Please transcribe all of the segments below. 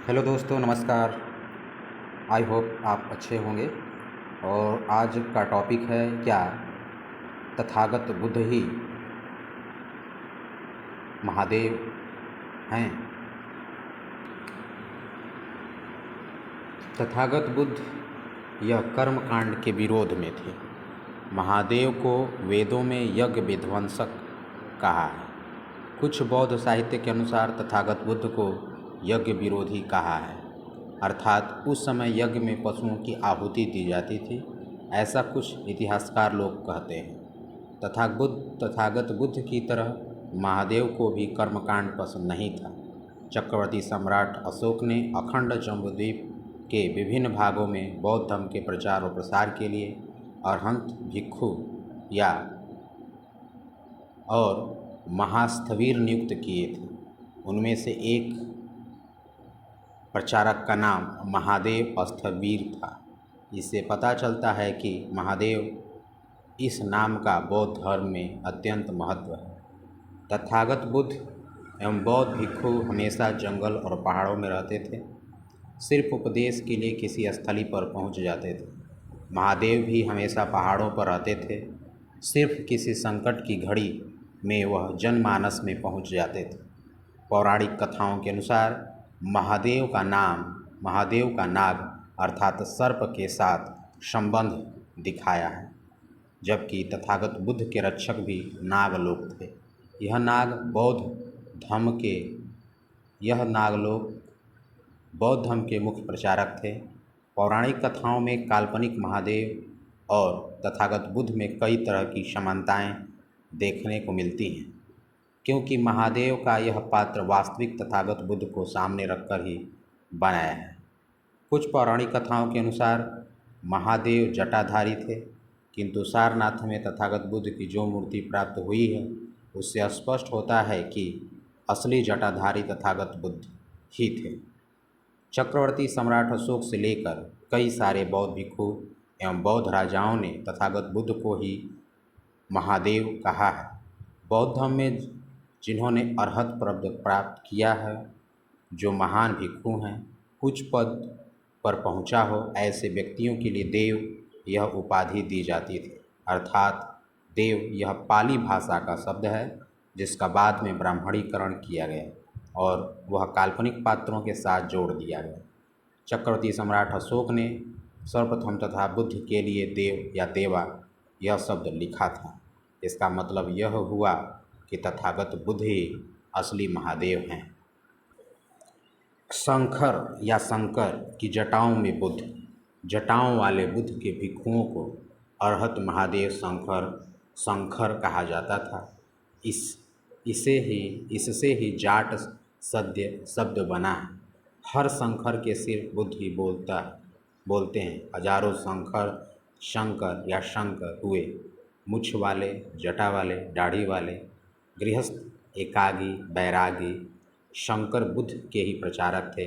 Hello दोस्तों, नमस्कार। I hope आप अच्छे होंगे। और आज का टॉपिक है क्या तथागत बुद्ध ही महादेव हैं। तथागत बुद्ध यह कर्म कांड के विरोध में थे। महादेव को वेदों में यज्ञ विध्वंसक कहा है। कुछ बौद्ध साहित्य के अनुसार तथागत बुद्ध को यज्ञ विरोधी कहा है, अर्थात उस समय यज्ञ में पशुओं की आहुति दी जाती थी, ऐसा कुछ इतिहासकार लोग कहते हैं। तथागत बुद्ध की तरह महादेव को भी कर्मकांड पसंद नहीं था। चक्रवर्ती सम्राट अशोक ने अखंड जम्बूद्वीप के विभिन्न भागों में बौद्ध धर्म के प्रचार और प्रसार के लिए अरहंत भिक्षु और महास्थवीर नियुक्त किए थे। उनमें से एक प्रचारक का नाम महादेव स्थवीर था। इससे पता चलता है कि महादेव इस नाम का बौद्ध धर्म में अत्यंत महत्व है। तथागत बुद्ध एवं बौद्ध भिक्षु हमेशा जंगल और पहाड़ों में रहते थे, सिर्फ उपदेश के लिए किसी स्थली पर पहुंच जाते थे। महादेव भी हमेशा पहाड़ों पर रहते थे, सिर्फ किसी संकट की घड़ी में वह जनमानस में पहुंच जाते थे। पौराणिक कथाओं के अनुसार महादेव का नाग अर्थात सर्प के साथ संबंध दिखाया है, जबकि तथागत बुद्ध के रक्षक भी नागलोक थे। यह नागलोक बौद्ध धर्म के मुख्य प्रचारक थे। पौराणिक कथाओं में काल्पनिक महादेव और तथागत बुद्ध में कई तरह की समानताएं देखने को मिलती हैं, क्योंकि महादेव का यह पात्र वास्तविक तथागत बुद्ध को सामने रखकर ही बनाया है। कुछ पौराणिक कथाओं के अनुसार महादेव जटाधारी थे, किंतु सारनाथ में तथागत बुद्ध की जो मूर्ति प्राप्त हुई है उससे स्पष्ट होता है कि असली जटाधारी तथागत बुद्ध ही थे। चक्रवर्ती सम्राट अशोक से लेकर कई सारे बौद्ध भिक्षु एवं बौद्ध राजाओं ने तथागत बुद्ध को ही महादेव कहा है। बौद्ध धर्म में जिन्होंने अरहत पद प्राप्त किया है, जो महान भिक्षु हैं, उच्च पद पर पहुंचा हो, ऐसे व्यक्तियों के लिए देव यह उपाधि दी जाती थी। अर्थात देव यह पाली भाषा का शब्द है, जिसका बाद में ब्राह्मणीकरण किया गया और वह काल्पनिक पात्रों के साथ जोड़ दिया गया। चक्रवर्ती सम्राट अशोक ने सर्वप्रथम तथा बुद्ध के लिए देव या देवा यह शब्द लिखा था। इसका मतलब यह हुआ कि तथागत बुद्ध ही असली महादेव हैं। शंकर या शंकर की जटाओं में बुद्ध, जटाओं वाले बुद्ध के भिक्षुओं को अरहत महादेव शंकर कहा जाता था। इससे ही जाट शब्द बना है। हर शंकर के सिर्फ बुद्ध ही बोलते हैं। हजारों शंकर या शंकर हुए, मुछ वाले, जटा वाले, दाढ़ी वाले, गृहस्थ, एकागी, बैरागी। शंकर बुद्ध के ही प्रचारक थे।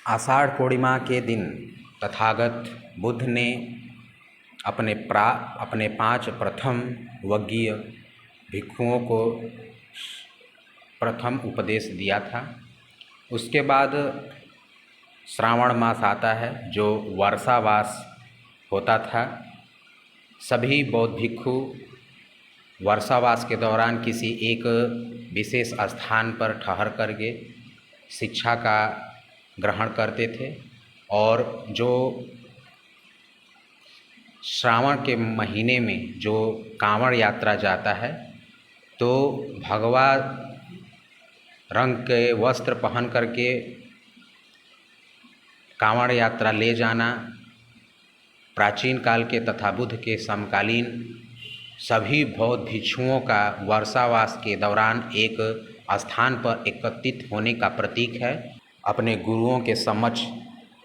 आषाढ़ पूर्णिमा के दिन तथागत बुद्ध ने अपने 5 प्रथम वग्गीय भिक्षुओं को प्रथम उपदेश दिया था। उसके बाद श्रावण मास आता है, जो वर्षावास होता था। सभी बौद्ध भिक्षु वर्षावास के दौरान किसी एक विशेष स्थान पर ठहर करके शिक्षा का ग्रहण करते थे, और जो श्रावण के महीने में जो कांवड़ यात्रा जाता है, तो भगवा रंग के वस्त्र पहन करके कांवड़ यात्रा ले जाना प्राचीन काल के तथा बुद्ध के समकालीन सभी बौद्ध भिक्षुओं का वर्षावास के दौरान एक स्थान पर एकत्रित होने का प्रतीक है। अपने गुरुओं के समक्ष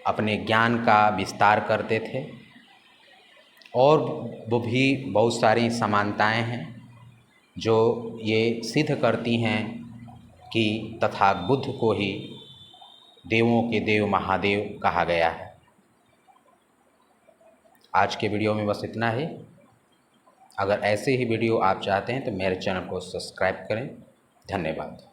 अपने ज्ञान का विस्तार करते थे। और वो भी बहुत सारी समानताएं हैं जो ये सिद्ध करती हैं कि तथा बुद्ध को ही देवों के देव महादेव कहा गया है। आज के वीडियो में बस इतना ही। अगर ऐसे ही वीडियो आप चाहते हैं तो मेरे चैनल को सब्सक्राइब करें धन्यवाद।